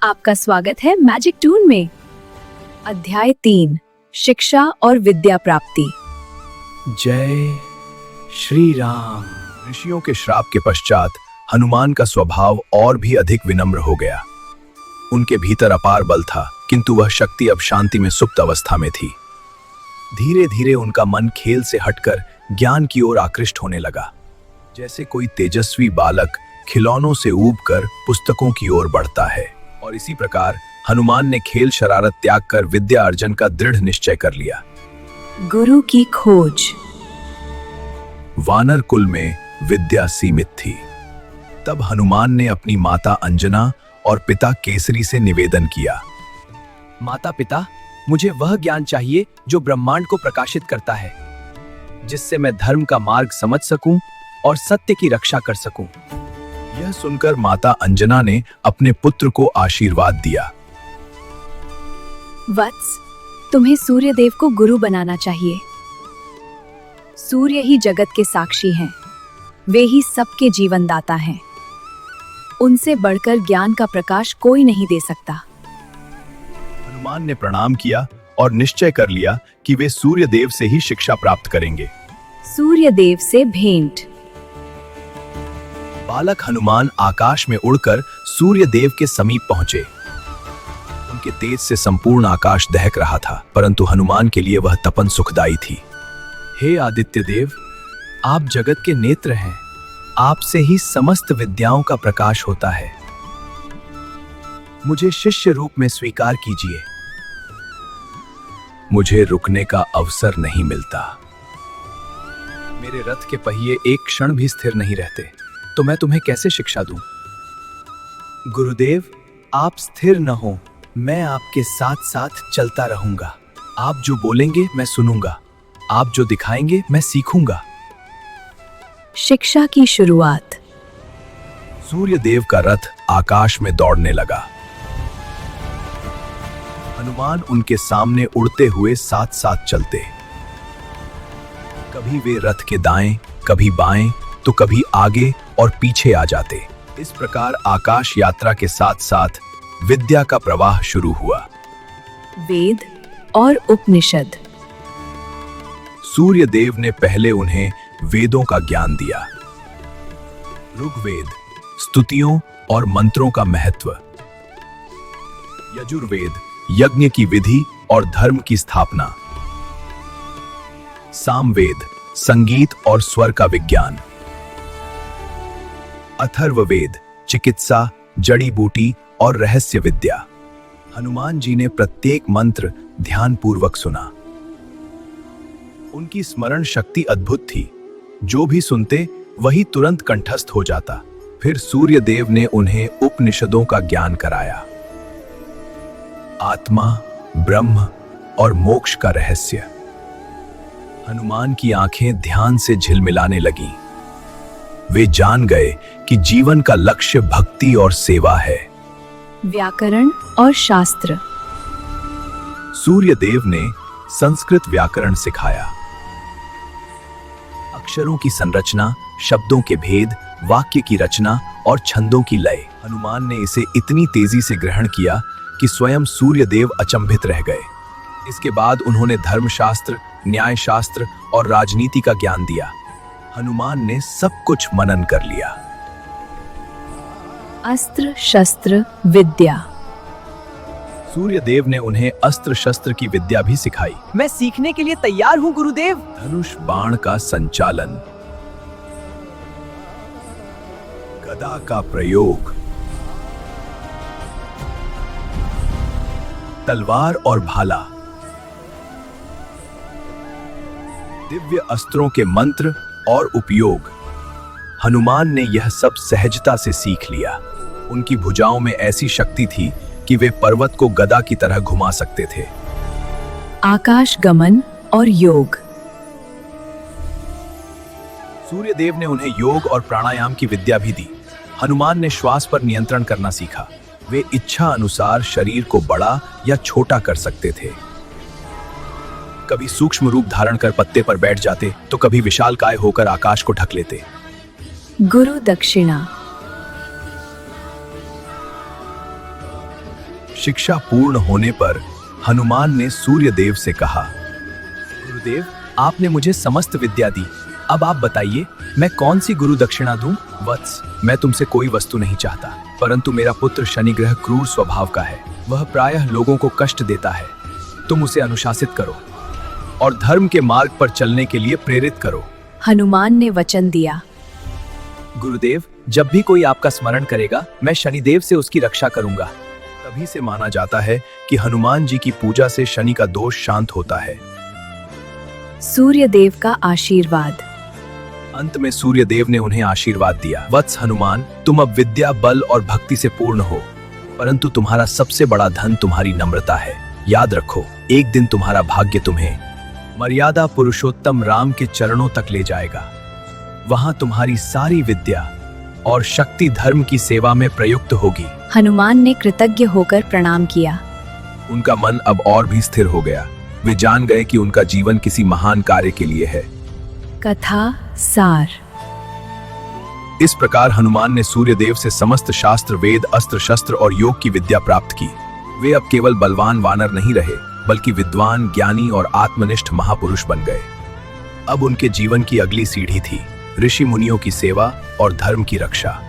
आपका स्वागत है मैजिक टून में। अध्याय 3, शिक्षा और विद्या प्राप्ति। जय श्री राम। ऋषियों के श्राप के पश्चात हनुमान का स्वभाव और भी अधिक विनम्र हो गया। उनके भीतर अपार बल था, किंतु वह शक्ति अब शांति में सुप्त अवस्था में थी। धीरे धीरे उनका मन खेल से हटकर ज्ञान की ओर आकृष्ट होने लगा, जैसे कोई तेजस्वी बालक खिलौनों से ऊबकर पुस्तकों की ओर बढ़ता है। और इसी प्रकार हनुमान ने खेल शरारत त्याग कर विद्या अर्जन का दृढ़ निश्चय कर लिया। गुरु की खोज। वानर कुल में विद्या सीमित थी। तब हनुमान ने अपनी माता अंजना और पिता केसरी से निवेदन किया, माता पिता, मुझे वह ज्ञान चाहिए जो ब्रह्मांड को प्रकाशित करता है, जिससे मैं धर्म का मार्ग समझ सकूं और सत्य की रक्षा कर सकूं। यह सुनकर माता अंजना ने अपने पुत्र को आशीर्वाद दिया। वत्स, तुम्हें सूर्य देव को गुरु बनाना चाहिए। सूर्य ही जगत के साक्षी हैं, वे ही सबके जीवन दाता हैं। उनसे बढ़कर ज्ञान का प्रकाश कोई नहीं दे सकता। हनुमान ने प्रणाम किया और निश्चय कर लिया कि वे सूर्य देव से ही शिक्षा प्राप्त करेंगे। सूर्य देव से भेंट। बालक हनुमान आकाश में उड़कर सूर्य देव के समीप पहुंचे। उनके तेज से संपूर्ण आकाश दहक रहा था, परंतु हनुमान के लिए वह तपन सुखदायी थी। हे आदित्य देव, आप जगत के नेत्र हैं, आपसे ही समस्त विद्याओं का प्रकाश होता है। मुझे शिष्य रूप में स्वीकार कीजिए। मुझे रुकने का अवसर नहीं मिलता। मेरे रथ के पहिए एक क्षण भी स्थिर नहीं रहते, तो मैं तुम्हें कैसे शिक्षा दूं? गुरुदेव, आप स्थिर न हो, मैं आपके साथ साथ चलता रहूंगा। आप जो बोलेंगे मैं सुनूंगा, आप जो दिखाएंगे मैं सीखूंगा। शिक्षा की शुरुआत। सूर्य देव का रथ आकाश में दौड़ने लगा। हनुमान उनके सामने उड़ते हुए साथ साथ चलते। कभी वे रथ के दाएं, कभी बाएं, तो कभी आगे और पीछे आ जाते। इस प्रकार आकाश यात्रा के साथ साथ विद्या का प्रवाह शुरू हुआ। वेद और उपनिषद। सूर्य देव ने पहले उन्हें वेदों का ज्ञान दिया। ऋग्वेद, स्तुतियों और मंत्रों का महत्व। यजुर्वेद, यज्ञ की विधि और धर्म की स्थापना। सामवेद, संगीत और स्वर का विज्ञान। अथर्ववेद, चिकित्सा, जड़ी बूटी और रहस्य विद्या। हनुमान जी ने प्रत्येक मंत्र ध्यानपूर्वक सुना। उनकी स्मरण शक्ति अद्भुत थी। जो भी सुनते वही तुरंत कंठस्थ हो जाता। फिर सूर्य देव ने उन्हें उपनिषदों का ज्ञान कराया। आत्मा, ब्रह्म और मोक्ष का रहस्य। हनुमान की आंखें ध्यान से झिलमिलाने लगीं। वे जान गए कि जीवन का लक्ष्य भक्ति और सेवा है। व्याकरण और शास्त्र। सूर्य देव ने संस्कृत व्याकरण सिखाया। अक्षरों की संरचना, शब्दों के भेद, वाक्य की रचना और छंदों की लय। हनुमान ने इसे इतनी तेजी से ग्रहण किया कि स्वयं सूर्य देव अचंभित रह गए। इसके बाद उन्होंने धर्मशास्त्र, न्याय शास्त्र और राजनीति का ज्ञान दिया। हनुमान ने सब कुछ मनन कर लिया। अस्त्र शस्त्र विद्या। सूर्य देव ने उन्हें अस्त्र शस्त्र की विद्या भी सिखाई। मैं सीखने के लिए तैयार हूं गुरुदेव। धनुष बाण का संचालन, गदा का प्रयोग, तलवार और भाला, दिव्य अस्त्रों के मंत्र और उपयोग। हनुमान ने यह सब सहजता से सीख लिया। उनकी भुजाओं में ऐसी शक्ति थी कि वे पर्वत को गदा की तरह घुमा सकते थे। आकाश गमन और योग। सूर्य देव ने उन्हें योग और प्राणायाम की विद्या भी दी। हनुमान ने श्वास पर नियंत्रण करना सीखा। वे इच्छा अनुसार शरीर को बड़ा या छोटा कर सकते थे। कभी सूक्ष्म रूप धारण कर पत्ते पर बैठ जाते, तो कभी विशालकाय होकर आकाश को ढक लेते। गुरु दक्षिणा। शिक्षा पूर्ण होने पर हनुमान ने सूर्य देव से कहा, गुरुदेव, आपने मुझे समस्त विद्या दी। अब आप बताइए, मैं कौन सी गुरु दक्षिणा दूं? वत्स, मैं तुमसे कोई वस्तु नहीं चाहता, परंतु मेरा पुत्र शनि ग्रह क्रूर स्वभाव का है। वह प्रायः लोगों को कष्ट देता है। तुम उसे अनुशासित करो और धर्म के मार्ग पर चलने के लिए प्रेरित करो। हनुमान ने वचन दिया। गुरुदेव, जब भी कोई आपका स्मरण करेगा, मैं शनिदेव से उसकी रक्षा करूंगा। तभी से माना जाता है कि हनुमान जी की पूजा से शनि का दोष शांत होता है। सूर्य देव का आशीर्वाद। अंत में सूर्य देव ने उन्हें आशीर्वाद दिया, वत्स हनुमान, तुम अब विद्या, बल और भक्ति से पूर्ण हो, परंतु तुम्हारा सबसे बड़ा धन तुम्हारी नम्रता है। याद रखो, एक दिन तुम्हारा भाग्य तुम्हें मर्यादा पुरुषोत्तम राम के चरणों तक ले जाएगा। वहां तुम्हारी सारी विद्या और शक्ति धर्म की सेवा में प्रयुक्त होगी। हनुमान ने कृतज्ञ होकर प्रणाम किया। उनका मन अब और भी स्थिर हो गया। वे जान गए कि उनका जीवन किसी महान कार्य के लिए है। कथा सार। इस प्रकार हनुमान ने सूर्य देव से समस्त शास्त्र, वेद, अस्त्र शस्त्र और योग की विद्या प्राप्त की। वे अब केवल बलवान वानर नहीं रहे, बल्कि विद्वान, ज्ञानी और आत्मनिष्ठ महापुरुष बन गए। अब उनके जीवन की अगली सीढ़ी थी ऋषि मुनियों की सेवा और धर्म की रक्षा।